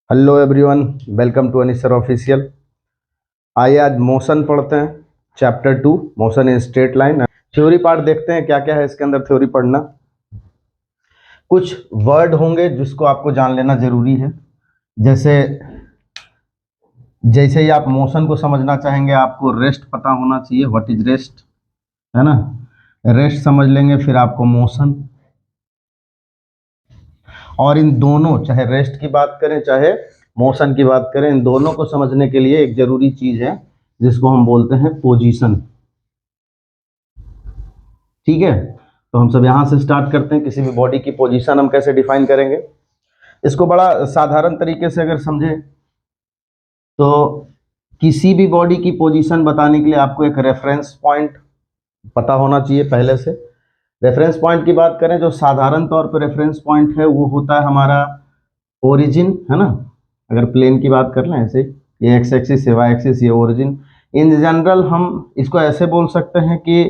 Hello everyone, welcome to अनिसर official. आइए आज मोशन पढ़ते हैं। Chapter 2 motion in straight line. Theory part देखते हैं क्या क्या है इसके अंदर। थ्योरी पढ़ना, कुछ वर्ड होंगे जिसको आपको जान लेना जरूरी है। जैसे जैसे ही आप मोशन को समझना चाहेंगे आपको रेस्ट पता होना चाहिए। व्हाट इज रेस्ट, है ना। रेस्ट समझ लेंगे फिर आपको मोशन। और इन दोनों, चाहे रेस्ट की बात करें चाहे मोशन की बात करें, इन दोनों को समझने के लिए एक जरूरी चीज है जिसको हम बोलते हैं पोजीशन। ठीक है, तो हम सब यहां से स्टार्ट करते हैं। किसी भी बॉडी की पोजीशन हम कैसे डिफाइन करेंगे, इसको बड़ा साधारण तरीके से अगर समझे तो किसी भी बॉडी की पोजीशन बताने के लिए आपको एक रेफरेंस पॉइंट पता होना चाहिए पहले से। रेफरेंस पॉइंट की बात करें, जो साधारण तौर पर रेफरेंस पॉइंट है वो होता है हमारा ओरिजिन, है ना। अगर प्लेन की बात कर लें, ऐसे ये एक्स एक्सिस, ये वाई एक्सिस, ये ओरिजिन। इन जनरल हम इसको ऐसे बोल सकते हैं कि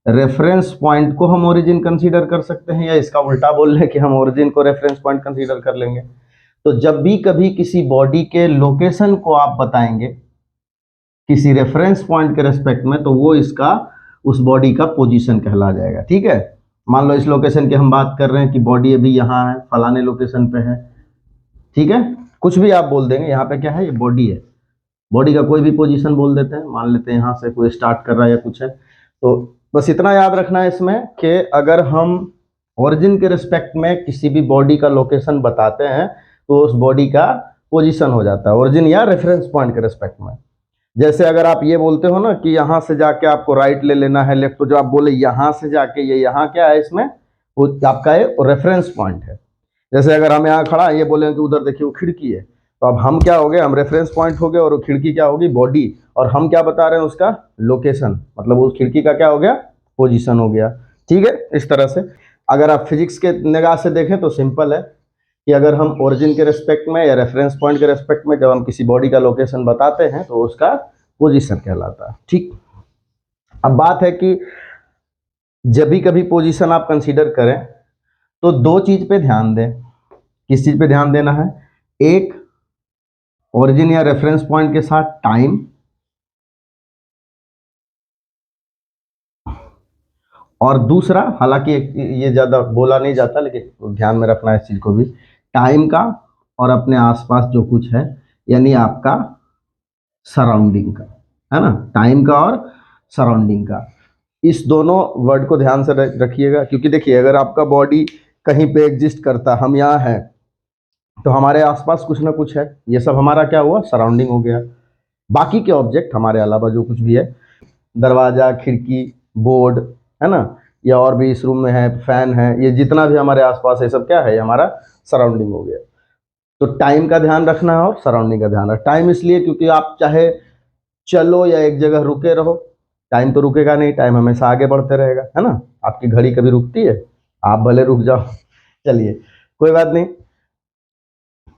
रेफरेंस पॉइंट को हम ओरिजिन कंसीडर कर सकते हैं, या इसका उल्टा बोल रहे हैं कि हम ओरिजिन को रेफरेंस पॉइंट कंसीडर कर लेंगे। तो जब भी कभी किसी बॉडी के लोकेशन को आप बताएंगे किसी रेफरेंस पॉइंट के रेस्पेक्ट में, तो वो इसका, उस बॉडी का पोजीशन कहला जाएगा। ठीक है, मान लो इस लोकेशन की हम बात कर रहे हैं कि बॉडी अभी यहाँ है, फलाने लोकेशन पे है। ठीक है, कुछ भी आप बोल देंगे, यहाँ पे क्या है, ये बॉडी है। बॉडी का कोई भी पोजीशन बोल देते हैं। मान लेते हैं यहाँ से कोई स्टार्ट कर रहा है या कुछ है। तो बस इतना याद रखना है इसमें कि अगर हम ओरिजिन के रिस्पेक्ट में किसी भी बॉडी का लोकेशन बताते हैं तो उस बॉडी का पोजीशन हो जाता है ओरिजिन या रेफरेंस पॉइंट के रिस्पेक्ट में। जैसे अगर आप ये बोलते हो ना कि यहाँ से जाके आपको राइट ले लेना है, लेफ्ट, तो जो आप बोले यहाँ से जाके, ये यहाँ क्या है, इसमें वो आपका ये रेफरेंस पॉइंट है। जैसे अगर हम यहाँ खड़ा ये बोले कि उधर देखिए वो खिड़की है, तो अब हम क्या हो गए, हम रेफरेंस पॉइंट हो गए, और वो खिड़की क्या होगी, बॉडी। और हम क्या बता रहे हैं, उसका लोकेशन, मतलब उस खिड़की का क्या हो गया, पोजीशन हो गया। ठीक है, इस तरह से अगर आप फिजिक्स के निगाह से देखें तो सिंपल है कि अगर हम ओरिजिन के रेस्पेक्ट में या रेफरेंस पॉइंट के रेस्पेक्ट में जब हम किसी बॉडी का लोकेशन बताते हैं तो उसका पोजीशन कहलाता है। ठीक, अब बात है कि जब भी कभी पोजीशन आप कंसीडर करें तो दो चीज पे ध्यान दें। किस चीज पे ध्यान देना है, एक ओरिजिन या रेफरेंस पॉइंट के साथ टाइम, और दूसरा, हालांकि ये ज्यादा बोला नहीं जाता लेकिन ध्यान में रखना है इस चीज को भी, टाइम का और अपने आसपास जो कुछ है, यानी आपका सराउंडिंग का, है ना। टाइम का और सराउंडिंग का, इस दोनों वर्ड को ध्यान से रखिएगा। क्योंकि देखिए, अगर आपका बॉडी कहीं पे एग्जिस्ट करता, हम यहाँ हैं, तो हमारे आसपास कुछ ना कुछ है, ये सब हमारा क्या हुआ, सराउंडिंग हो गया। बाकी के ऑब्जेक्ट हमारे अलावा जो कुछ भी है, दरवाजा, खिड़की, बोर्ड, है ना, या और भी इस रूम में है, फैन है, ये जितना भी हमारे आसपास है सब क्या है, हमारा सराउंडिंग हो गया। तो टाइम का ध्यान रखना है और सराउंडिंग का ध्यान रखना। टाइम इसलिए क्योंकि आप चाहे चलो या एक जगह रुके रहो, टाइम तो रुकेगा नहीं, टाइम हमेशा आगे बढ़ते रहेगा, है ना। आपकी घड़ी कभी रुकती है, आप भले रुक जाओ, चलिए कोई बात नहीं।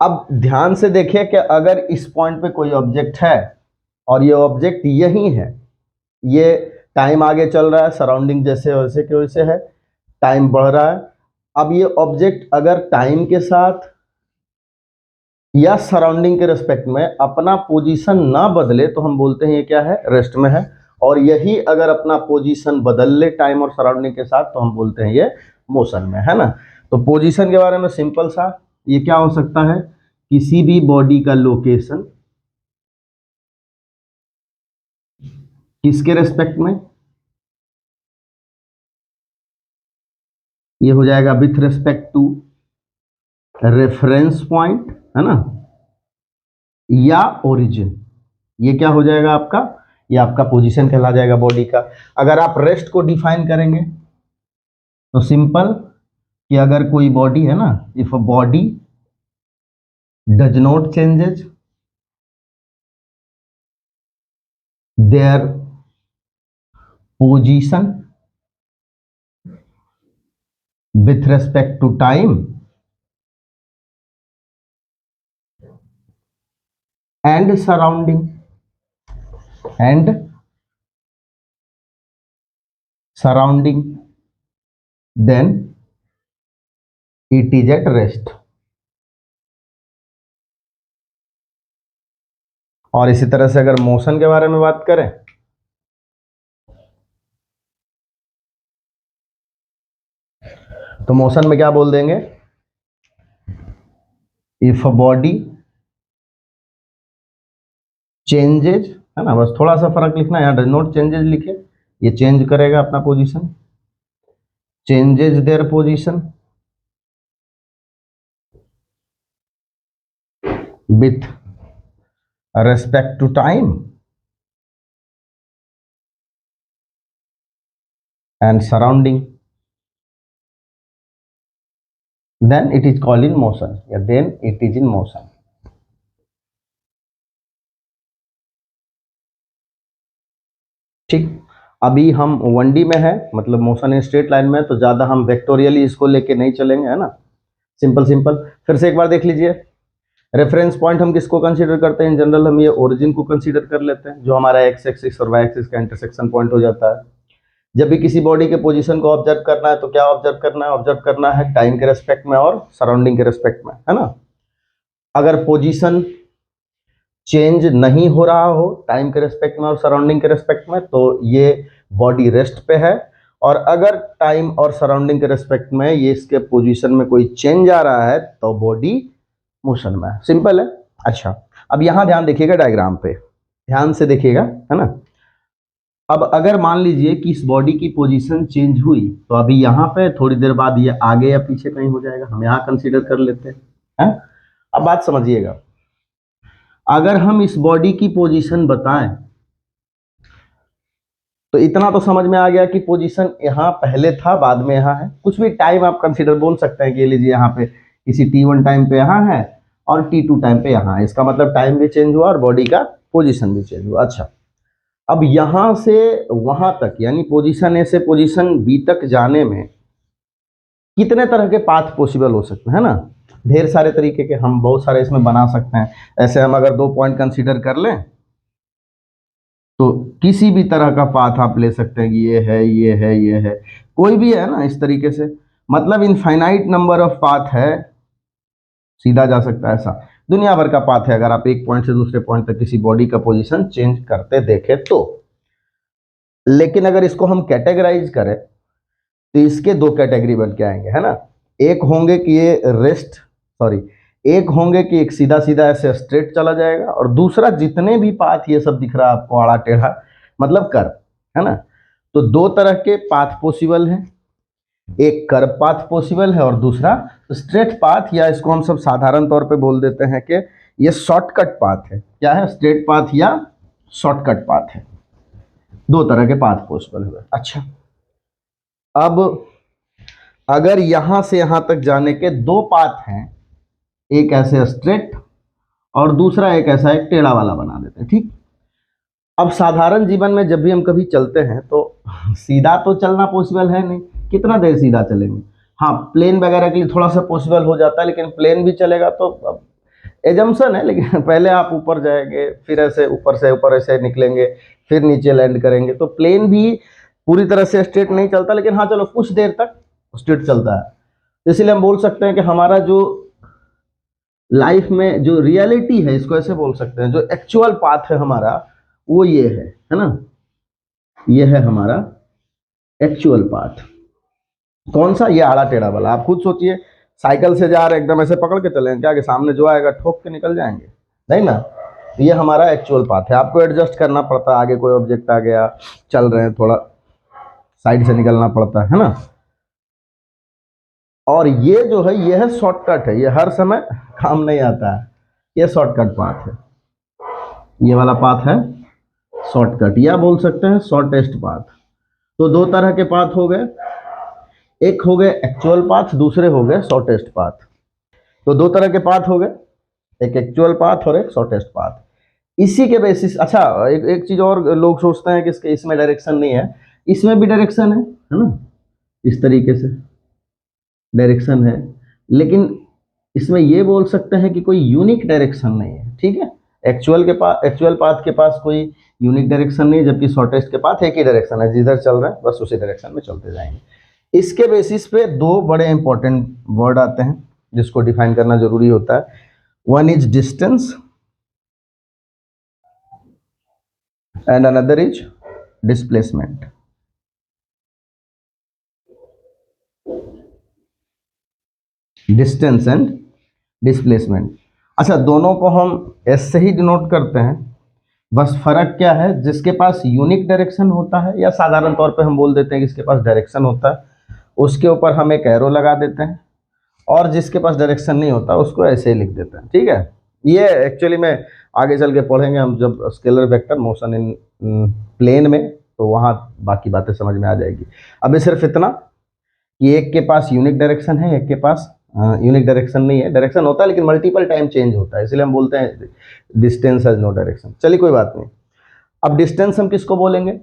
अब ध्यान से देखिए कि अगर इस पॉइंट पे कोई ऑब्जेक्ट है और ये ऑब्जेक्ट यही है, ये टाइम आगे चल रहा है, सराउंडिंग जैसे वैसे के वैसे है, टाइम बढ़ रहा है। अब ये ऑब्जेक्ट अगर टाइम के साथ या सराउंडिंग के रिस्पेक्ट में अपना पोजीशन ना बदले तो हम बोलते हैं ये क्या है, रेस्ट में है। और यही अगर अपना पोजीशन बदल ले टाइम और सराउंडिंग के साथ तो हम बोलते हैं ये मोशन में, है ना। तो पोजीशन के बारे में सिंपल सा, ये क्या हो सकता है, किसी भी बॉडी का लोकेशन किसके रेस्पेक्ट में, ये हो जाएगा with respect to reference point, है ना, या ओरिजिन। ये क्या हो जाएगा आपका, ये आपका पोजीशन कहला जाएगा बॉडी का। अगर आप रेस्ट को डिफाइन करेंगे तो सिंपल, कि अगर कोई बॉडी है ना, if a body does not changes their position with respect to time and surrounding, then it is at rest. और इसी तरह से अगर मोशन के बारे में बात करें, तो मोशन में क्या बोल देंगे, इफ अ बॉडी चेंजेज, है ना, बस थोड़ा सा फर्क लिखना है, यहाँ डज नॉट चेंजेज लिखे, ये चेंज करेगा अपना position, changes their position with respect to time and surrounding, then it is called in motion, yeah, then it is in motion. ठीक, अभी हम 1D में है, मतलब मोशन इन स्ट्रेट लाइन में, तो ज़्यादा हम वेक्टोरियली इसको लेके नहीं चलेंगे, है ना, सिंपल सिंपल। फिर से एक बार देख लीजिए, रेफरेंस पॉइंट हम किसको कंसीडर करते हैं, इन जनरल हम ये ओरिजिन को कंसीडर कर लेते हैं, जो हमारा एक्स एक्सिस और वाई एक्सिस का इंटरसेक्शन पॉइंट हो जाता है। जब भी किसी बॉडी के पोजीशन को ऑब्जर्व करना है तो क्या ऑब्जर्व करना है, ऑब्जर्व करना है टाइम के रेस्पेक्ट में और सराउंडिंग के रेस्पेक्ट में, है ना। अगर पोजीशन चेंज नहीं हो रहा हो टाइम के रेस्पेक्ट में और सराउंडिंग के रेस्पेक्ट में, तो ये बॉडी रेस्ट पे है, और अगर टाइम और सराउंडिंग के रेस्पेक्ट में ये इसके पोजीशन में कोई चेंज आ रहा है तो बॉडी मोशन में है। सिंपल है। अच्छा, अब यहाँ ध्यान देखिएगा, डायग्राम पे ध्यान से देखिएगा, है ना। अब अगर मान लीजिए कि इस बॉडी की पोजीशन चेंज हुई, तो अभी यहाँ पे थोड़ी देर बाद ये आगे या पीछे कहीं हो जाएगा, हम यहाँ कंसीडर कर लेते हैं। अब बात समझिएगा, अगर हम इस बॉडी की पोजीशन बताएं तो इतना तो समझ में आ गया कि पोजीशन यहाँ पहले था, बाद में यहाँ है। कुछ भी टाइम आप कंसीडर बोल सकते हैं कि लीजिए यहाँ पे किसी t1 टाइम पे यहाँ है और t2 टाइम पे यहाँ है, इसका मतलब टाइम भी चेंज हुआ और बॉडी का पोजीशन भी चेंज हुआ। अच्छा, अब यहाँ से वहां तक, यानी पोजीशन ए से पोजीशन बी तक जाने में कितने तरह के पाथ पॉसिबल हो सकते हैं, है ना। ढेर सारे तरीके के हम बहुत सारे इसमें बना सकते हैं। ऐसे हम अगर 2 पॉइंट कंसीडर कर लें तो किसी भी तरह का पाथ आप ले सकते हैं कि ये है, ये है, ये है, कोई भी है ना, इस तरीके से, मतलब इनफाइनाइट नंबर ऑफ पाथ है, सीधा जा सकता है, ऐसा दुनिया भर का पाथ है, अगर आप एक पॉइंट से दूसरे पॉइंट तक किसी बॉडी का पोजीशन चेंज करते देखें तो। लेकिन अगर इसको हम कैटेगराइज करें तो इसके 2 कैटेगरी बन के आएंगे, है ना। एक होंगे कि ये रेस्ट, सॉरी, एक होंगे कि एक सीधा सीधा ऐसे स्ट्रेट चला जाएगा, और दूसरा जितने भी पाथ ये सब दिख रहा है आपको आड़ा टेढ़ा, मतलब कर्व, है ना। तो 2 तरह के पाथ पॉसिबल हैं, एक कर्व पाथ पॉसिबल है और दूसरा स्ट्रेट पाथ, या इसको हम सब साधारण तौर पे बोल देते हैं कि ये शॉर्टकट पाथ है। क्या है, स्ट्रेट पाथ या शॉर्टकट पाथ है। 2 तरह के पाथ पॉसिबल हुए। अच्छा, अब अगर यहां से यहां तक जाने के 2 पाथ हैं, एक ऐसे स्ट्रेट और दूसरा एक ऐसा एक टेढ़ा वाला बना देते हैं, ठीक। अब साधारण जीवन में जब भी हम कभी चलते हैं तो सीधा तो चलना पॉसिबल है नहीं, कितना देर सीधा चलेंगे। हाँ, प्लेन वगैरह के लिए थोड़ा सा पॉसिबल हो जाता है, लेकिन प्लेन भी चलेगा तो एजम्पशन है, लेकिन पहले आप ऊपर जाएंगे, फिर ऐसे ऊपर ऐसे निकलेंगे, फिर नीचे लैंड करेंगे, तो प्लेन भी पूरी तरह से स्ट्रेट नहीं चलता, लेकिन हाँ चलो कुछ देर तक स्ट्रेट चलता है। इसीलिए हम बोल सकते हैं कि हमारा जो लाइफ में जो रियलिटी है, इसको ऐसे बोल सकते हैं, जो एक्चुअल पाथ है हमारा, वो ये है ना, ये है हमारा एक्चुअल पाथ। कौन सा, ये आड़ा टेढ़ा वाला। आप खुद सोचिए, साइकिल से जा रहे एकदम ऐसे पकड़ के चलें क्या, कि सामने जो आएगा ठोक के निकल जाएंगे, नहीं ना। ये हमारा एक्चुअल पाथ है, आपको एडजस्ट करना पड़ता है, आगे कोई ऑब्जेक्ट आ गया, चल रहे हैं, थोड़ा साइड से निकलना पड़ता है ना। और ये जो है, ये है शॉर्टकट है, ये हर समय काम नहीं आता है, ये शॉर्टकट पाथ है, ये वाला पाथ है शॉर्टकट, या बोल सकते हैं शॉर्टेस्ट पाथ। तो 2 तरह के पाथ हो गए, एक हो गए एक्चुअल पाथ, दूसरे हो गए शॉर्टेस्ट पाथ। तो 2 तरह के पाथ हो गए, एक एक्चुअल पाथ और एक शॉर्टेस्ट पाथ। इसी के बेसिस, अच्छा एक चीज और लोग सोचते हैं कि इसमें डायरेक्शन नहीं है, इसमें भी डायरेक्शन है ना, इस तरीके से डायरेक्शन है, लेकिन इसमें ये बोल सकते हैं कि कोई यूनिक डायरेक्शन नहीं है, ठीक है। एक्चुअल पाथ के पास कोई यूनिक डायरेक्शन नहीं है, जबकि शॉर्टेस्ट के पास एक ही डायरेक्शन है, जिधर चल रहे हैं बस उसी डायरेक्शन में चलते जाएंगे। इसके बेसिस पे 2 बड़े इंपॉर्टेंट वर्ड आते हैं जिसको डिफाइन करना जरूरी होता है। One is distance and another is displacement. Distance and displacement. अच्छा, दोनों को हम एस से ही डिनोट करते हैं, बस फर्क क्या है, जिसके पास यूनिक डायरेक्शन होता है या साधारण तौर पे हम बोल देते हैं कि जिसके पास डायरेक्शन होता है उसके ऊपर हम एक एरो लगा देते हैं, और जिसके पास डायरेक्शन नहीं होता उसको ऐसे ही लिख देते हैं। ठीक है, ये एक्चुअली में आगे चल के पढ़ेंगे हम जब scalar vector motion in plane में, तो वहाँ बाकी बातें समझ में आ जाएगी। अभी सिर्फ इतना कि एक के पास यूनिक डायरेक्शन है, एक के पास यूनिक डायरेक्शन नहीं है, डायरेक्शन होता है लेकिन मल्टीपल टाइम चेंज होता है, इसलिए हम बोलते हैं डिस्टेंस हैज नो डायरेक्शन। चलिए कोई बात नहीं। अब डिस्टेंस हम किसको बोलेंगे,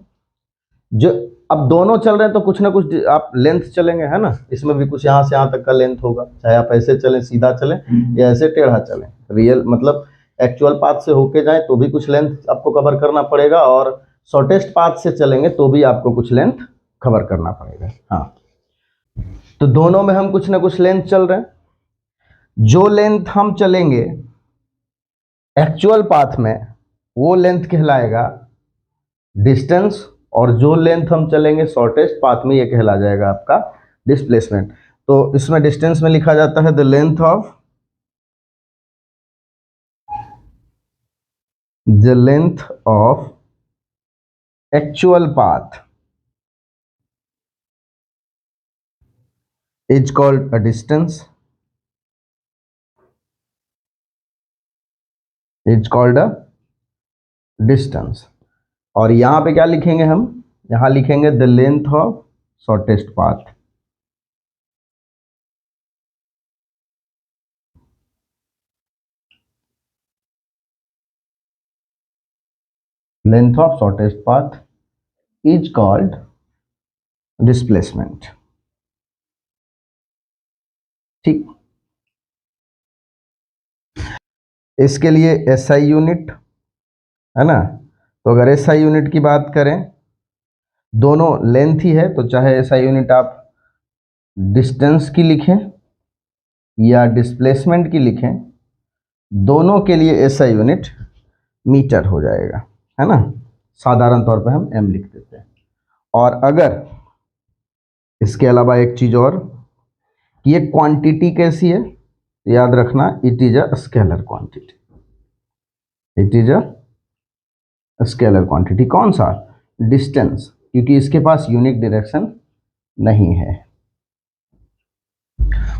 जो अब दोनों चल रहे हैं तो कुछ ना कुछ आप लेंथ चलेंगे, है ना, इसमें भी कुछ यहाँ से यहाँ तक का लेंथ होगा, चाहे आप ऐसे चलें सीधा चलें या ऐसे टेढ़ा चलें, रियल मतलब एक्चुअल पाथ से होके जाएं तो भी कुछ लेंथ आपको कवर करना पड़ेगा, और शॉर्टेस्ट पाथ से चलेंगे तो भी आपको कुछ लेंथ कवर करना पड़ेगा। हाँ, तो दोनों में हम कुछ ना कुछ लेंथ चल रहे हैं। जो लेंथ हम चलेंगे एक्चुअल पाथ में वो लेंथ कहलाएगा डिस्टेंस, और जो लेंथ हम चलेंगे शॉर्टेस्ट पाथ में ये कहला जाएगा आपका डिस्प्लेसमेंट। तो इसमें डिस्टेंस में लिखा जाता है the length of actual path is called a distance, is called a distance. और यहां पे क्या लिखेंगे हम, यहां लिखेंगे the length of shortest path. Length of shortest path is called displacement. ठीक, इसके लिए एसआई यूनिट है ना, तो अगर एसआई यूनिट की बात करें, दोनों लेंथ ही है, तो चाहे एसआई यूनिट आप डिस्टेंस की लिखें या डिस्प्लेसमेंट की लिखें, दोनों के लिए एसआई यूनिट मीटर हो जाएगा, है ना। साधारण तौर पे हम एम लिख देते हैं। और अगर इसके अलावा एक चीज और कि ये क्वांटिटी कैसी है, याद रखना, it is a scalar quantity, it is a scalar quantity. कौन सा, डिस्टेंस, क्योंकि इसके पास यूनिक डायरेक्शन नहीं है।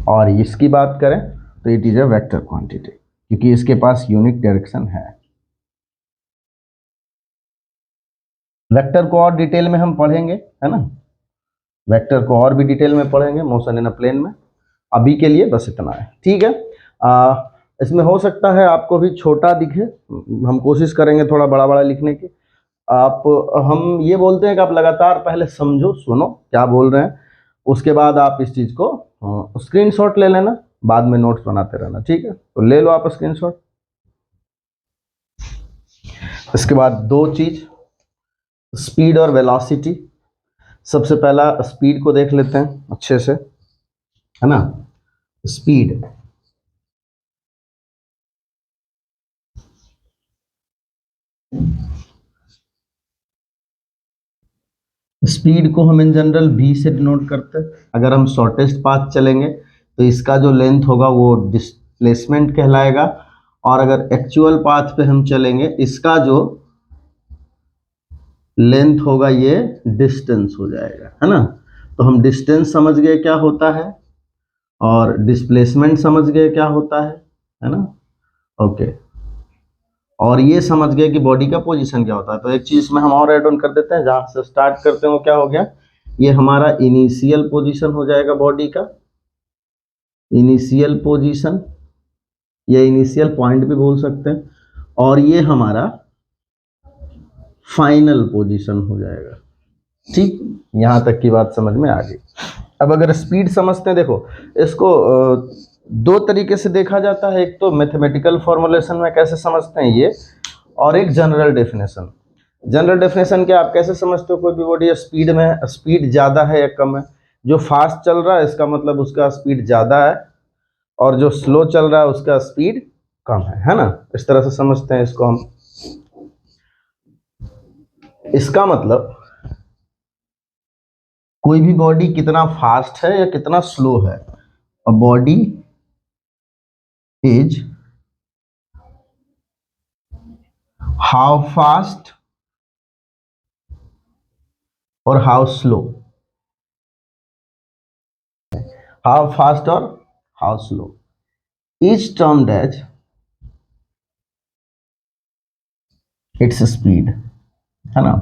और इसकी बात करें तो it is a vector quantity, क्योंकि इसके पास यूनिक डायरेक्शन है। वेक्टर को और डिटेल में हम पढ़ेंगे, है ना, वेक्टर को और भी डिटेल में पढ़ेंगे मोशन इन अ प्लेन में। अभी के लिए बस इतना है, ठीक है। इसमें हो सकता है आपको भी छोटा दिखे, हम कोशिश करेंगे थोड़ा बड़ा बड़ा लिखने की। आप हम ये बोलते हैं कि आप लगातार पहले समझो, सुनो क्या बोल रहे हैं, उसके बाद आप इस चीज़ को स्क्रीनशॉट ले लेना, बाद में नोट्स बनाते रहना, ठीक है। तो ले लो आप स्क्रीनशॉट। इसके बाद दो चीज, स्पीड और वेलोसिटी। सबसे पहला स्पीड को देख लेते हैं अच्छे से, है ना। स्पीड, स्पीड को हम इन जनरल v से डिनोट करते हैं। अगर हम शॉर्टेस्ट पाथ चलेंगे तो इसका जो लेंथ होगा वो डिस्प्लेसमेंट कहलाएगा, और अगर एक्चुअल पाथ पे हम चलेंगे इसका जो लेंथ होगा ये डिस्टेंस हो जाएगा, है ना। तो हम डिस्टेंस समझ गए क्या होता है, और डिस्प्लेसमेंट समझ गए क्या होता है ना। ओके, और ये समझ गए कि बॉडी का पोजीशन क्या होता है। तो एक चीज में हम और ऐड ऑन कर देते हैं, जहां से स्टार्ट करते हैं वो क्या हो गया, ये हमारा इनिशियल पोजीशन हो जाएगा बॉडी का, इनिशियल पोजीशन या इनिशियल पॉइंट भी बोल सकते हैं, और ये हमारा फाइनल पोजीशन हो जाएगा। ठीक, यहां तक की बात समझ में आ गई। अब अगर स्पीड समझते हैं, देखो इसको दो तरीके से देखा जाता है, एक तो मैथमेटिकल फॉर्मुलेशन में कैसे समझते हैं ये, और एक जनरल डेफिनेशन। जनरल डेफिनेशन क्या, आप कैसे समझते हो कोई भी बॉडी स्पीड में, स्पीड ज़्यादा है या कम है। जो फास्ट चल रहा है इसका मतलब उसका स्पीड ज़्यादा है, और जो स्लो चल रहा है उसका स्पीड कम है ना। इस तरह से समझते हैं इसको हम। इसका मतलब कोई भी बॉडी कितना फास्ट है या कितना स्लो है, a body is how fast और हाउ स्लो, हाउ फास्ट और how slow is termed as its speed, है ना।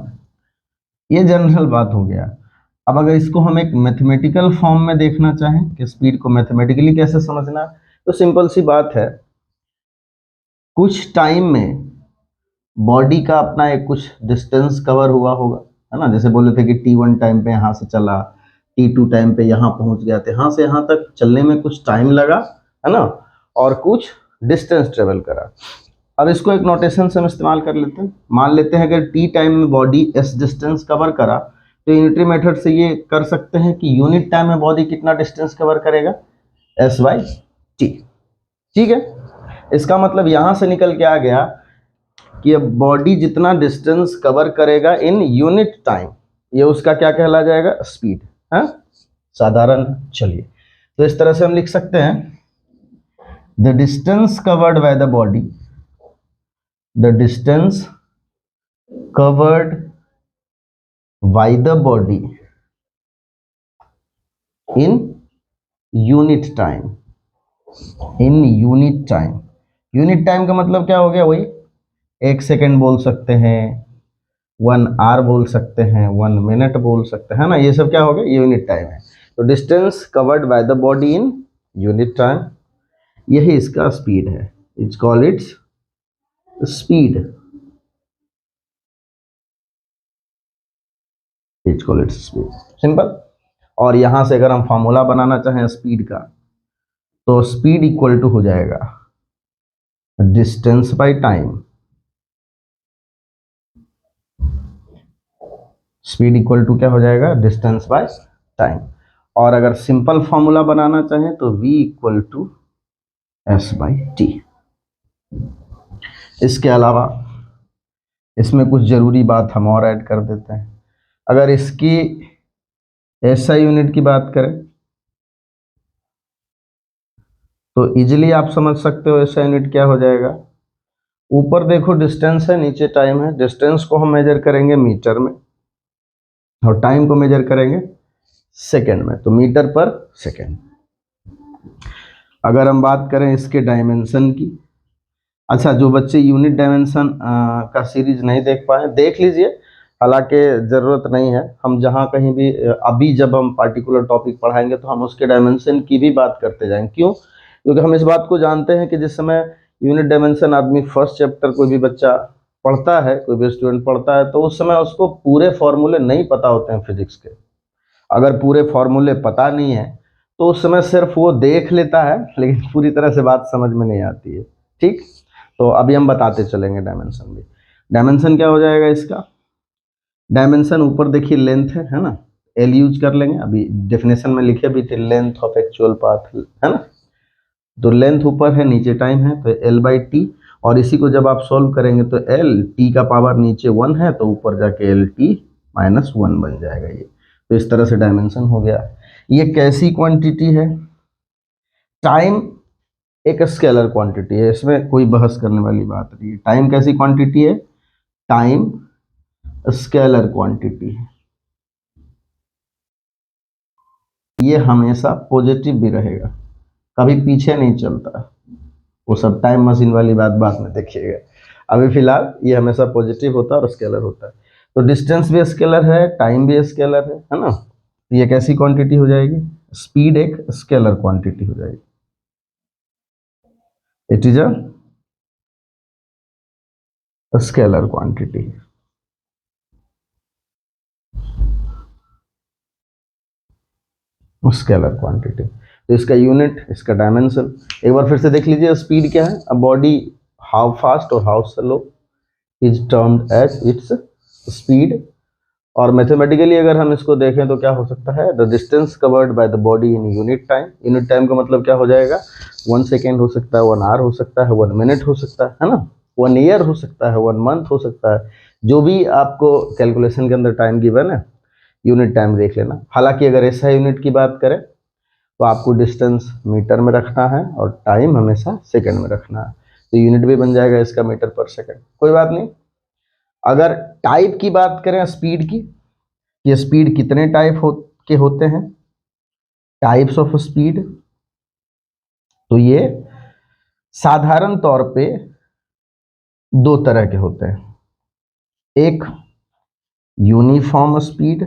ये जनरल बात हो गया। अब अगर इसको हम एक मैथमेटिकल फॉर्म में देखना चाहें कि स्पीड को मैथमेटिकली कैसे समझना, तो सिंपल सी बात है, कुछ टाइम में बॉडी का अपना एक कुछ डिस्टेंस कवर हुआ होगा, है ना। जैसे बोले थे कि T1 टाइम पे यहाँ से चला, T2 टाइम पे यहाँ पहुंच गया, तो यहाँ से यहाँ तक चलने में कुछ टाइम लगा, है ना, और कुछ डिस्टेंस ट्रेवल करा। अब इसको एक नोटेशन से हम इस्तेमाल कर लेते हैं। मान लेते हैं अगर T टाइम में बॉडी S डिस्टेंस कवर करा, तो यूनिटरी मेथड से ये कर सकते हैं कि यूनिट टाइम में बॉडी कितना डिस्टेंस कवर करेगा, S/T। ठीक है, इसका मतलब यहां से निकल के आ गया कि अब बॉडी जितना डिस्टेंस कवर करेगा इन यूनिट टाइम, ये उसका क्या कहला जाएगा, स्पीड है, साधारण। चलिए, तो इस तरह से हम लिख सकते हैं, the distance covered by the body, the distance covered by the body in unit time, in unit time। Unit time का मतलब क्या हो गया, वही 1 सेकेंड बोल सकते हैं, 1 आवर बोल सकते हैं, 1 मिनट बोल सकते हैं, ना। ये सब क्या हो गया, यूनिट टाइम है। तो distance covered by the body in unit time, यही इसका स्पीड है। It's called its speed, it's called its speed, simple. और यहां से अगर हम फॉर्मूला बनाना चाहें स्पीड का, तो स्पीड इक्वल टू हो जाएगा distance by time, speed equal to क्या हो जाएगा, डिस्टेंस बाय टाइम। और अगर सिंपल फॉर्मूला बनाना चाहें तो v इक्वल टू S/T। इसके अलावा इसमें कुछ जरूरी बात हम और ऐड कर देते हैं। अगर इसकी SI यूनिट की बात करें तो इजीली आप समझ सकते हो SI यूनिट क्या हो जाएगा। ऊपर देखो डिस्टेंस है, नीचे टाइम है। डिस्टेंस को हम मेजर करेंगे मीटर में और टाइम को मेजर करेंगे सेकंड में, तो मीटर पर सेकंड। अगर हम बात करें इसके डायमेंशन की, अच्छा, जो बच्चे यूनिट डायमेंशन का सीरीज नहीं देख पाए देख लीजिए, हालांकि ज़रूरत नहीं है। हम जहाँ कहीं भी अभी जब हम पार्टिकुलर टॉपिक पढ़ाएंगे तो हम उसके डायमेंशन की भी बात करते जाएंगे। क्यों? क्योंकि हम इस बात को जानते हैं कि जिस समय यूनिट डायमेंशन आदमी फर्स्ट चैप्टर कोई भी बच्चा पढ़ता है, कोई भी स्टूडेंट पढ़ता है, तो उस समय उसको पूरे फॉर्मूले नहीं पता होते हैं फिजिक्स के। अगर पूरे फॉर्मूले पता नहीं है तो उस समय सिर्फ वो देख लेता है, लेकिन पूरी तरह से बात समझ में नहीं आती है। ठीक, तो अभी हम बताते चलेंगे डायमेंशन भी। डायमेंशन क्या हो जाएगा इसका, डायमेंशन ऊपर देखिए लेंथ है ना, एल यूज कर लेंगे, अभी डेफिनेशन में लिखे भी थे, लेंथ ऑफ एक्चुअल पाथ, है ना। तो लेंथ ऊपर है, नीचे टाइम है, तो L/T। और इसी को जब आप सॉल्व करेंगे तो T का पावर नीचे 1 है, तो ऊपर जाके LT-1 बन जाएगा ये। तो इस तरह से डायमेंशन हो गया। ये कैसी क्वांटिटी है, टाइम एक स्केलर क्वांटिटी है, इसमें कोई बहस करने वाली बात नहीं है। टाइम कैसी क्वांटिटी है, टाइम स्केलर क्वांटिटी है। ये हमेशा पॉजिटिव भी रहेगा, कभी पीछे नहीं चलता। वो सब टाइम मशीन वाली बात बाद में देखिएगा, अभी फिलहाल ये हमेशा पॉजिटिव होता है और स्केलर होता है। तो डिस्टेंस भी स्केलर है, टाइम भी स्केलर है ना। तो ये कैसी क्वांटिटी हो जाएगी, स्पीड एक स्केलर क्वांटिटी हो जाएगी। It is a scalar quantity. Scalar quantity, तो इसका यूनिट, इसका डायमेंशन एक बार फिर से देख लीजिए। स्पीड क्या है, अ बॉडी हाउ फास्ट और how slow is termed as its speed. और मैथमेटिकली अगर हम इसको देखें तो क्या हो सकता है, the distance covered by the body in unit time. Unit time का मतलब क्या हो जाएगा, 1 सेकेंड हो सकता है, 1 आवर हो सकता है, 1 मिनट हो सकता है ना, 1 ईयर हो सकता है, 1 मंथ हो सकता है, जो भी आपको कैलकुलेशन के अंदर टाइम गिवन है, यूनिट टाइम देख लेना। हालांकि अगर ऐसा यूनिट की बात करें तो आपको डिस्टेंस मीटर में रखना है और टाइम हमेशा सेकंड में रखना है, तो यूनिट भी बन जाएगा इसका मीटर पर सेकंड, कोई बात नहीं। अगर टाइप की बात करें स्पीड की, ये स्पीड कितने टाइप के होते हैं, टाइप्स ऑफ स्पीड, तो ये साधारण तौर पे दो तरह के होते हैं। एक यूनिफॉर्म स्पीड,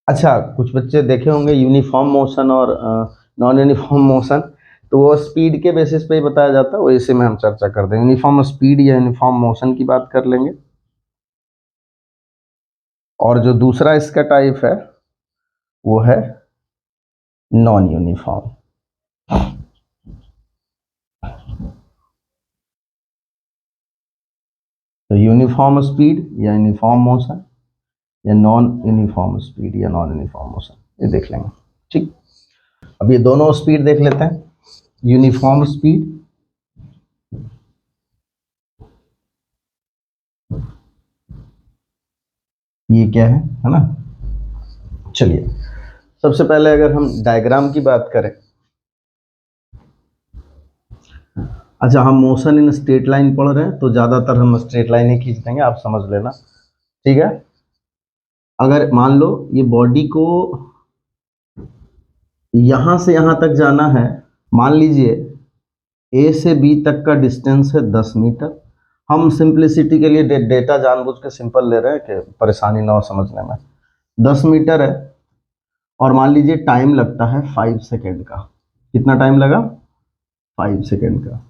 अच्छा कुछ बच्चे देखे होंगे यूनिफॉर्म मोशन और नॉन यूनिफॉर्म मोशन, तो वो स्पीड के बेसिस पे ही बताया जाता है, वो इसी में हम चर्चा करते हैं। यूनिफॉर्म स्पीड या यूनिफॉर्म मोशन की बात कर लेंगे। और जो दूसरा इसका टाइप है वो है नॉन यूनिफॉर्म। तो यूनिफॉर्म स्पीड या यूनिफॉर्म मोशन या नॉन यूनिफॉर्म स्पीड या नॉन यूनिफॉर्म मोशन, ये देख लेंगे। ठीक, अब ये दोनों स्पीड देख लेते हैं। यूनिफॉर्म स्पीड, ये क्या है ना। चलिए सबसे पहले अगर हम डायग्राम की बात करें, अच्छा हम मोशन इन स्ट्रेट लाइन पढ़ रहे हैं तो ज्यादातर हम स्ट्रेट लाइन ही खींच देंगे, आप समझ लेना, ठीक है। अगर मान लो ये बॉडी को यहां से यहां तक जाना है, मान लीजिए ए से बी तक का डिस्टेंस है 10 मीटर। हम सिंप्लिसिटी के लिए डेटा जानबूझ के सिंपल ले रहे हैं कि परेशानी ना हो समझने में। 10 मीटर है और मान लीजिए टाइम लगता है 5 सेकेंड का। कितना टाइम लगा? 5 सेकेंड का।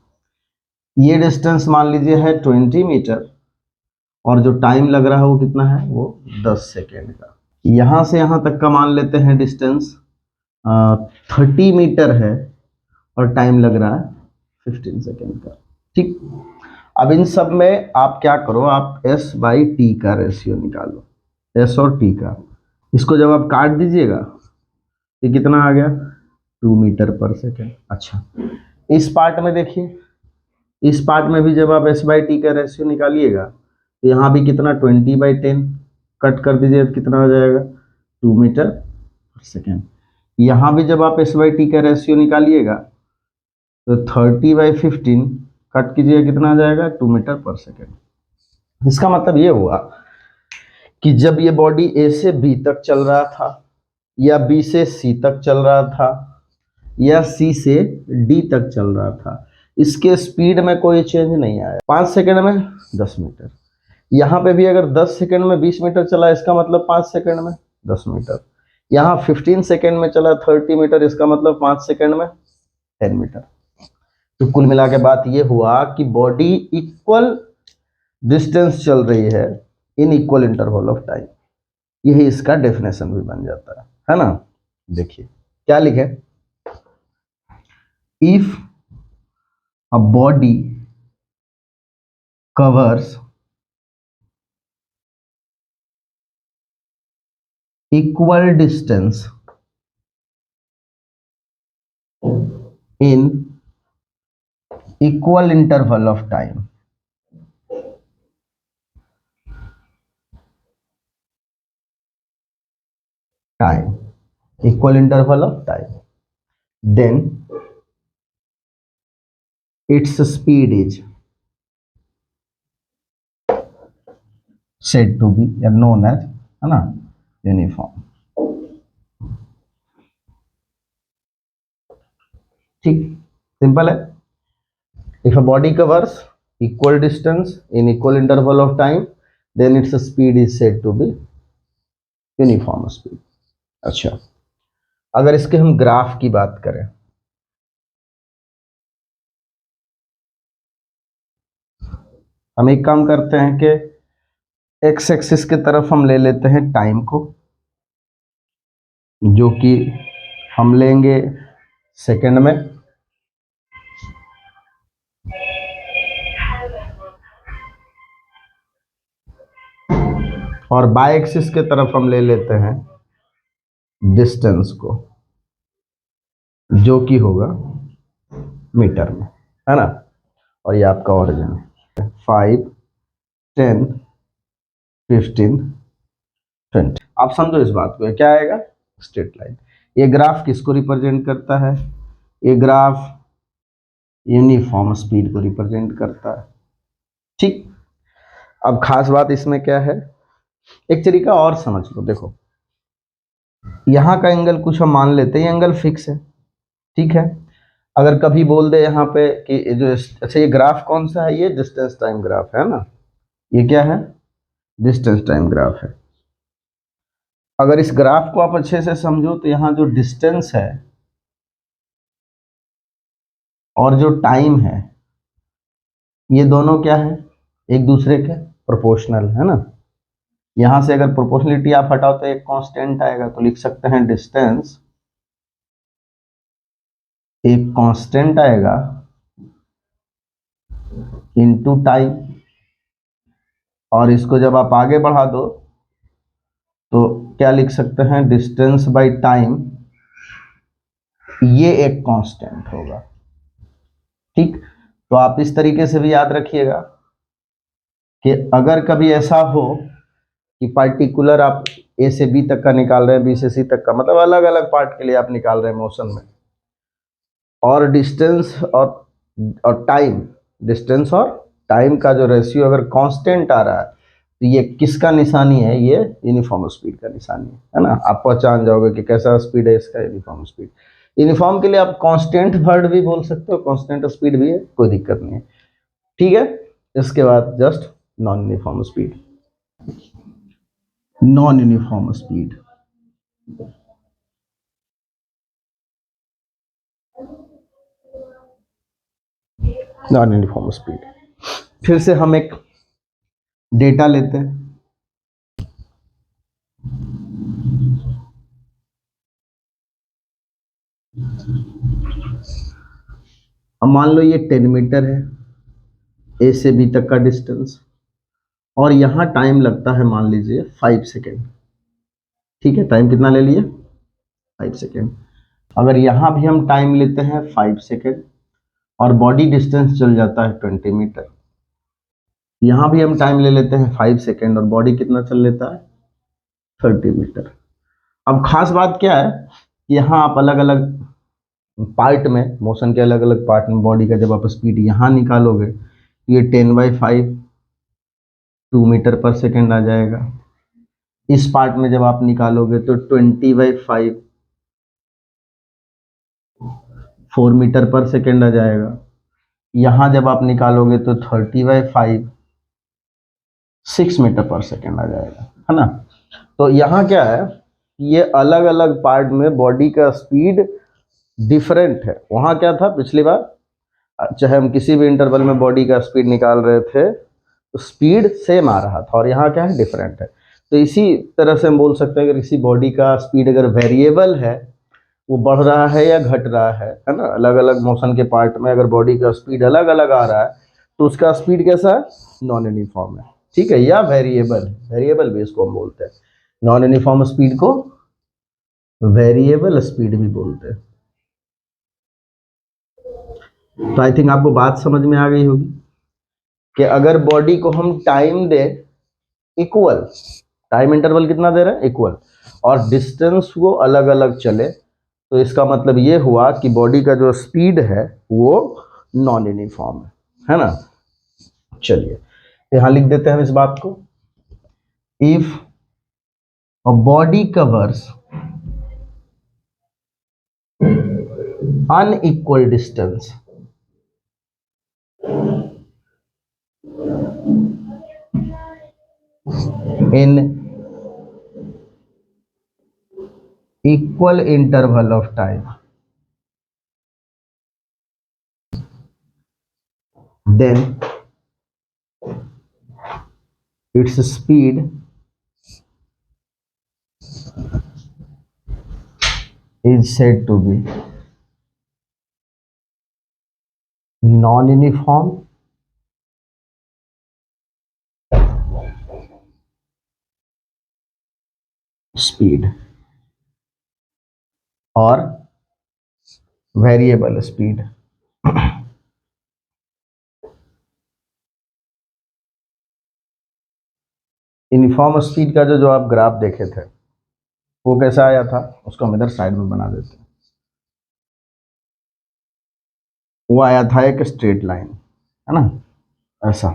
ये डिस्टेंस मान लीजिए है 20 मीटर और जो टाइम लग रहा है वो कितना है? वो 10 सेकेंड का। यहां से यहां तक का मान लेते हैं डिस्टेंस 30 मीटर है और टाइम लग रहा है 15 सेकेंड का। ठीक, अब इन सब में आप क्या करो, आप s बाई टी का रेशियो निकालो, s और t का। इसको जब आप काट दीजिएगा ये कितना आ गया? 2 मीटर पर सेकेंड। अच्छा इस पार्ट में देखिए, इस पार्ट में भी जब आप s बाई टी का रेशियो निकालिएगा तो यहाँ भी कितना? 20/10 कट कर दीजिए तो कितना हो जाएगा? 2 मीटर पर सेकेंड। यहाँ भी जब आप s बाई टी का रेशियो निकालिएगा तो 30/15 कट कीजिए, कितना आ जाएगा? 2 मीटर पर सेकेंड। इसका मतलब ये हुआ कि जब ये बॉडी ए से बी तक चल रहा था या बी से सी तक चल रहा था या सी से डी तक चल रहा था, इसके स्पीड में कोई चेंज नहीं आया। 5 सेकेंड में 10 मीटर, यहाँ पे भी अगर 10 सेकेंड में 20 मीटर चला इसका मतलब 5 सेकेंड में 10 मीटर, यहाँ 15 सेकेंड में चला 30 मीटर, इसका मतलब 5 सेकेंड में 10 मीटर। तो कुल मिला के बात ये हुआ कि बॉडी इक्वल डिस्टेंस चल रही है इन इक्वल इंटरवल ऑफ टाइम। यही इसका डेफिनेशन भी बन जाता है ना। देखिए क्या लिखे, if a body covers equal distance in equal interval of time, equal interval of time, then its speed is said to be known as है ना यूनिफॉर्म। ठीक, सिंपल है। If a body covers equal distance in equal interval of time then its speed is said to be uniform speed. अच्छा अगर इसके हम graph की बात करें, हम एक काम करते हैं कि एक्स एक्सिस की तरफ हम ले लेते हैं टाइम को, जो कि हम लेंगे सेकंड में, और बाय एक्सिस की तरफ हम ले लेते हैं डिस्टेंस को, जो कि होगा मीटर में, है ना। और ये आपका ओरिजिन है। 5, 10, 15, 20। आप समझो इस बात को, क्या आएगा? Straight line. ये ग्राफ किसको रिप्रेजेंट करता है? ये ग्राफ यूनिफॉर्म स्पीड को रिप्रेजेंट करता है। ठीक, अब खास बात इसमें क्या है, एक तरीका और समझ लो। देखो, यहाँ का एंगल कुछ हम मान लेते हैं, ये एंगल फिक्स है, ठीक है। अगर कभी बोल दे यहाँ पे कि जो, अच्छा ये ग्राफ कौन सा है? ये डिस्टेंस टाइम ग्राफ है ना। ये क्या है? डिस्टेंस टाइम ग्राफ है। अगर इस ग्राफ को आप अच्छे से समझो तो यहाँ जो डिस्टेंस है और जो टाइम है, ये दोनों क्या है? एक दूसरे के प्रोपोर्शनल है ना। यहां से अगर प्रोपोर्शनलिटी आप हटाओ तो एक कांस्टेंट आएगा, तो लिख सकते हैं डिस्टेंस एक कांस्टेंट आएगा इनटू टाइम। और इसको जब आप आगे बढ़ा दो तो क्या लिख सकते हैं? डिस्टेंस बाय टाइम, ये एक कांस्टेंट होगा। ठीक, तो आप इस तरीके से भी याद रखिएगा कि अगर कभी ऐसा हो कि पार्टिकुलर आप ए से बी तक का निकाल रहे हैं, बी से सी तक का, मतलब अलग अलग पार्ट के लिए आप निकाल रहे हैं मोशन में, और डिस्टेंस और टाइम, डिस्टेंस और टाइम का जो रेशियो अगर कांस्टेंट आ रहा है, तो ये किसका निशानी है? ये यूनिफॉर्म स्पीड का निशानी है ना। आप पहचान जाओगे कि कैसा स्पीड है इसका, यूनिफॉर्म स्पीड। यूनिफॉर्म के लिए आप कांस्टेंट वर्ड भी बोल सकते हो, कांस्टेंट स्पीड भी है, कोई दिक्कत नहीं है, ठीक है। इसके बाद just non uniform speed. Non uniform speed, non uniform speed. फिर से हम एक डेटा लेते हैं। अब मान लो ये 10 मीटर है, ए से बी तक का डिस्टेंस, और यहाँ टाइम लगता है मान लीजिए 5 सेकेंड। ठीक है, टाइम कितना ले लिए? 5 सेकेंड। अगर यहाँ भी हम टाइम लेते हैं 5 सेकेंड और बॉडी डिस्टेंस चल जाता है 20 मीटर, यहाँ भी हम टाइम ले लेते हैं 5 सेकेंड और बॉडी कितना चल लेता है? 30 मीटर। अब खास बात क्या है, यहाँ आप अलग अलग पार्ट में, मोशन के अलग अलग पार्ट में बॉडी का जब आप स्पीड यहाँ निकालोगे तो ये 10/5 2 मीटर पर सेकेंड आ जाएगा। इस पार्ट में जब आप निकालोगे तो 20/5 4 मीटर पर सेकेंड आ जाएगा। यहाँ जब आप निकालोगे तो 30/5 6 मीटर पर सेकेंड आ जाएगा, है ना। तो यहाँ क्या है, ये अलग अलग पार्ट में बॉडी का स्पीड डिफरेंट है। वहाँ क्या था पिछली बार, चाहे हम किसी भी इंटरवल में बॉडी का स्पीड निकाल रहे थे तो स्पीड सेम आ रहा था, और यहाँ क्या है? डिफरेंट है। तो इसी तरह से हम बोल सकते हैं, अगर किसी बॉडी का स्पीड अगर वेरिएबल है, वो बढ़ रहा है या घट रहा है ना, अलग अलग मोशन के पार्ट में अगर बॉडी का स्पीड अलग अलग आ रहा है तो उसका स्पीड कैसा है? नॉन यूनिफॉर्म है, ठीक है, या वेरिएबल, वेरिएबल भी इसको हम बोलते हैं। नॉन यूनिफॉर्म स्पीड को वेरिएबल स्पीड भी बोलते हैं। तो आई थिंक आपको बात समझ में आ गई होगी कि अगर बॉडी को हम टाइम दे इक्वल, टाइम इंटरवल कितना दे रहे हैं? इक्वल, और डिस्टेंस वो अलग अलग चले, तो इसका मतलब ये हुआ कि बॉडी का जो स्पीड है वो नॉन यूनिफॉर्म है ना। चलिए यहां लिख देते हैं हम इस बात को। If a body covers unequal distance in equal interval of time, then its speed is said to be non-uniform speed or variable speed। Uniform speed का जो आप ग्राफ देखे थे वो कैसा आया था, उसको हम इधर साइड में बना देते हैं। वो आया था एक स्ट्रेट लाइन, है ना, ऐसा।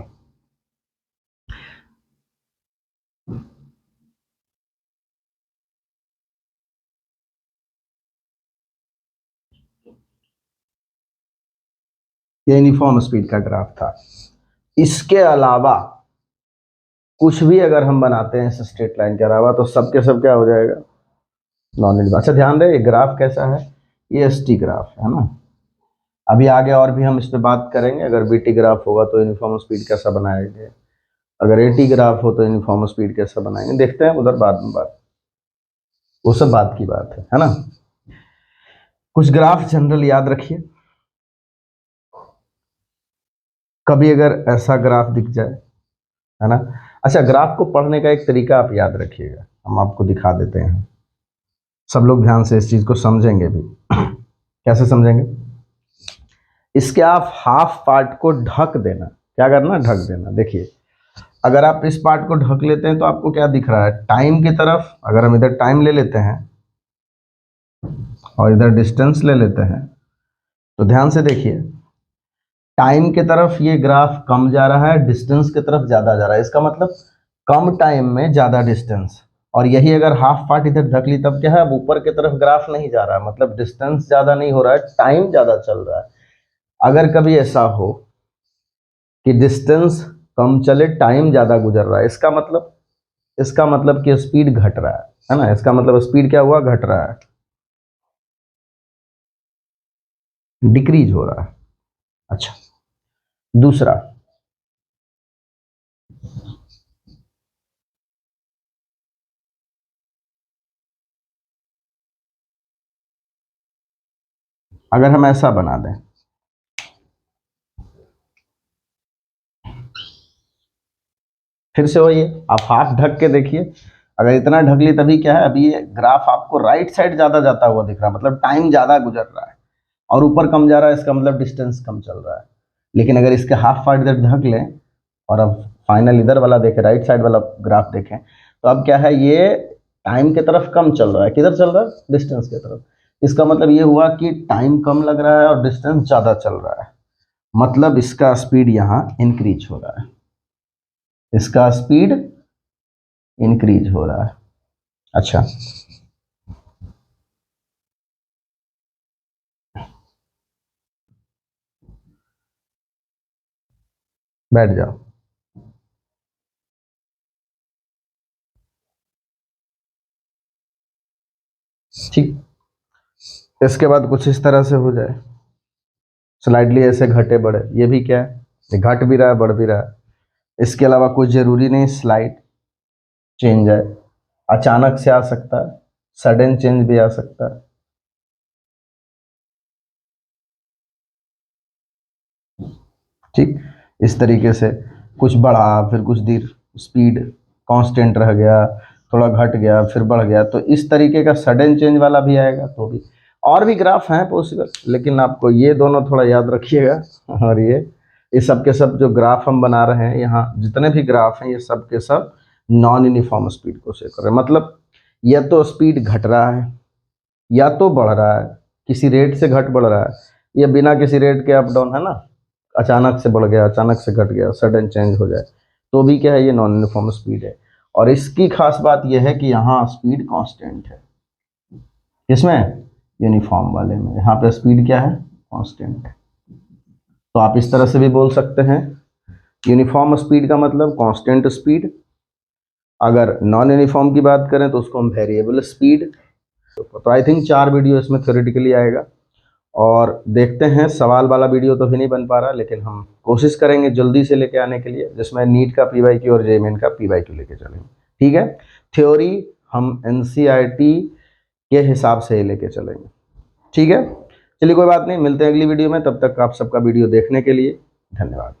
ये यूनिफॉर्म स्पीड का ग्राफ था। इसके अलावा कुछ भी अगर हम बनाते हैं इस स्ट्रेट लाइन के अलावा तो सब के सब क्या हो जाएगा, नॉन यूनिफॉर्म। अच्छा ध्यान रहे, ये ग्राफ कैसा है, ये एसटी ग्राफ है ना। अभी आगे और भी हम इस पर बात करेंगे। अगर बीटी ग्राफ होगा तो यूनिफॉर्म स्पीड कैसा बनाएंगे, अगर एटी ग्राफ हो तो यूनिफॉर्म स्पीड कैसा बनाएंगे, देखते हैं उधर बाद में बात, वो सब बात की बात है ना। कुछ ग्राफ जनरल याद रखिए, कभी अगर ऐसा ग्राफ दिख जाए, है ना। अच्छा, ग्राफ को पढ़ने का एक तरीका आप याद रखिएगा, हम आपको दिखा देते हैं, सब लोग ध्यान से इस चीज को समझेंगे भी। कैसे समझेंगे, इसके आप हाफ पार्ट को ढक देना, क्या करना, ढक देना। देखिए, अगर आप इस पार्ट को ढक लेते हैं तो आपको क्या दिख रहा है, टाइम की तरफ अगर हम इधर टाइम ले लेते हैं और इधर डिस्टेंस ले लेते हैं तो ध्यान से देखिए, टाइम की तरफ ये ग्राफ कम जा रहा है, डिस्टेंस की तरफ ज्यादा जा रहा है। इसका मतलब कम टाइम में ज्यादा डिस्टेंस। और यही अगर हाफ पार्ट इधर ढक ली तब क्या है, अब ऊपर की तरफ ग्राफ नहीं जा रहा है, मतलब डिस्टेंस ज्यादा नहीं हो रहा है, टाइम ज्यादा चल रहा है। अगर कभी ऐसा हो कि डिस्टेंस कम चले, टाइम ज्यादा गुजर रहा है, इसका मतलब कि स्पीड घट रहा है ना। इसका मतलब स्पीड क्या हुआ, घट रहा है, डिक्रीज हो रहा है। अच्छा, दूसरा, अगर हम ऐसा बना दें, फिर से वही है, आप हाथ ढक के देखिए, अगर इतना ढक ली तभी क्या है, अभी ये ग्राफ आपको राइट साइड ज्यादा जाता हुआ दिख रहा है, मतलब टाइम ज्यादा गुजर रहा है, और ऊपर कम जा रहा है, इसका मतलब डिस्टेंस कम चल रहा है। लेकिन अगर इसके हाफ पार्ट इधर ढक लें और अब फाइनल इधर वाला देखें, राइट साइड वाला ग्राफ देखें, तो अब क्या है, ये टाइम की तरफ कम चल रहा है, किधर चल रहा है, डिस्टेंस की तरफ। इसका मतलब ये हुआ कि टाइम कम लग रहा है और डिस्टेंस ज़्यादा चल रहा है, मतलब इसका स्पीड यहाँ इंक्रीज हो रहा है, इसका स्पीड इंक्रीज हो रहा है। अच्छा, बैठ जाओ। ठीक, इसके बाद कुछ इस तरह से हो जाए, स्लाइडली ऐसे घटे बढ़े, ये भी क्या है, ये घट भी रहा है, बढ़ भी रहा है। इसके अलावा कुछ जरूरी नहीं स्लाइड चेंज है, अचानक से आ सकता है, सडन चेंज भी आ सकता है। ठीक, इस तरीके से कुछ बढ़ा, फिर कुछ देर स्पीड कांस्टेंट रह गया, थोड़ा घट गया, फिर बढ़ गया, तो इस तरीके का सडन चेंज वाला भी आएगा। तो भी और भी ग्राफ हैं पॉसिबल, लेकिन आपको ये दोनों थोड़ा याद रखिएगा। और ये सब के सब जो ग्राफ हम बना रहे हैं, यहाँ जितने भी ग्राफ हैं ये सब के सब नॉन यूनिफॉर्म स्पीड को शो कर रहे हैं। मतलब या तो स्पीड घट रहा है या तो बढ़ रहा है, किसी रेट से घट बढ़ रहा है, या बिना किसी रेट के अप डाउन, है ना, अचानक से बढ़ गया, अचानक से घट गया, सडन चेंज हो जाए, तो भी क्या है, ये नॉन यूनिफॉर्म स्पीड है। और इसकी खास बात यह है कि यहाँ स्पीड कांस्टेंट है, इसमें यूनिफॉर्म वाले में यहाँ पे स्पीड क्या है, कांस्टेंट है। तो आप इस तरह से भी बोल सकते हैं, यूनिफॉर्म स्पीड का मतलब कांस्टेंट स्पीड, अगर नॉन यूनिफॉर्म की बात करें तो उसको हम वेरिएबल स्पीड। तो आई थिंक 4 वीडियो इसमें थ्योरेटिकली आएगा, और देखते हैं, सवाल वाला वीडियो तो भी नहीं बन पा रहा, लेकिन हम कोशिश करेंगे जल्दी से लेके आने के लिए, जिसमें नीट का पीवाईक्यू और जेईई का पीवाईक्यू लेके चलेंगे। ठीक है, थ्योरी हम एनसीईआरटी के हिसाब से ही लेके चलेंगे। ठीक है, चलिए कोई बात नहीं, मिलते हैं अगली वीडियो में, तब तक आप सबका वीडियो देखने के लिए धन्यवाद।